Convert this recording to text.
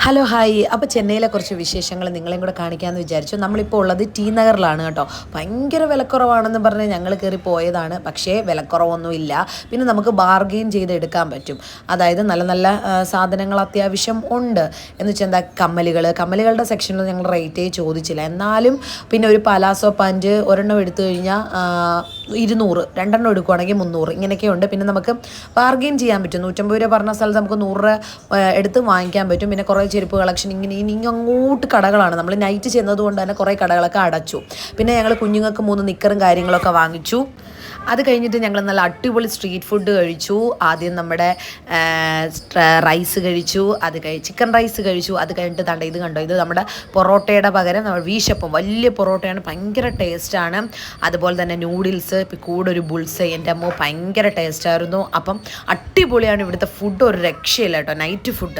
Hello hi. അപ്പോൾ ചെന്നൈയിലെ കുറച്ച് വിശേഷങ്ങൾ നിങ്ങളെയും കൂടെ കാണിക്കാമെന്ന് വിചാരിച്ചു. നമ്മളിപ്പോൾ ഉള്ളത് ടി നഗറിലാണ് കേട്ടോ. ഭയങ്കര വിലക്കുറവാണെന്ന് പറഞ്ഞ് ഞങ്ങൾ കയറി പോയതാണ്. പക്ഷേ വിലക്കുറവൊന്നുമില്ല. പിന്നെ നമുക്ക് ബാർഗെയിൻ ചെയ്ത് എടുക്കാൻ പറ്റും. അതായത് നല്ല നല്ല സാധനങ്ങൾ അത്യാവശ്യം ഉണ്ട്. എന്ന് വെച്ചാൽ എന്താ, കമ്മലുകളുടെ സെക്ഷനിൽ ഞങ്ങൾ റേറ്റേ ചോദിച്ചില്ല. എന്നാലും പിന്നെ ഒരു പലാസോ പാൻറ്റ് ഒരെണ്ണം എടുത്തു കഴിഞ്ഞാൽ 200, രണ്ടെണ്ണം എടുക്കുവാണെങ്കിൽ 300, ഇങ്ങനെയൊക്കെ ഉണ്ട്. പിന്നെ നമുക്ക് ബാർഗെയിൻ ചെയ്യാൻ പറ്റും. 150 രൂപ പറഞ്ഞ സ്ഥലത്ത് നമുക്ക് 100 രൂപ എടുത്ത് വാങ്ങിക്കാൻ പറ്റും. പിന്നെ കുറേ ചെരുപ്പ് കളക്ഷൻ ഇനി അങ്ങോട്ട് കടകളാണ്. നമ്മൾ നൈറ്റ് ചെന്നതുകൊണ്ട് തന്നെ കുറേ കടകളൊക്കെ അടച്ചു. പിന്നെ ഞങ്ങൾ കുഞ്ഞുങ്ങൾക്ക് 3 നിക്കറും കാര്യങ്ങളൊക്കെ വാങ്ങിച്ചു. അത് കഴിഞ്ഞിട്ട് ഞങ്ങൾ നല്ല അടിപൊളി സ്ട്രീറ്റ് ഫുഡ് കഴിച്ചു. ആദ്യം നമ്മുടെ റൈസ് കഴിച്ചു, ചിക്കൻ റൈസ് കഴിച്ചു. അത് കഴിഞ്ഞിട്ട് ഇത് കണ്ടോ, ഇത് നമ്മുടെ പൊറോട്ടയുടെ പകരം നമ്മൾ വീശപ്പം, വലിയ പൊറോട്ടയാണ്, ഭയങ്കര ടേസ്റ്റാണ്. അതുപോലെ തന്നെ നൂഡിൽസ്, കൂടെ ഒരു ബുൾസൈ, എൻ്റെ അമ്മ ഭയങ്കര ടേസ്റ്റായിരുന്നു. അപ്പം അടിപൊളിയാണ് ഇവിടുത്തെ ഫുഡ്, ഒരു രക്ഷയില്ല കേട്ടോ, നൈറ്റ് ഫുഡ്.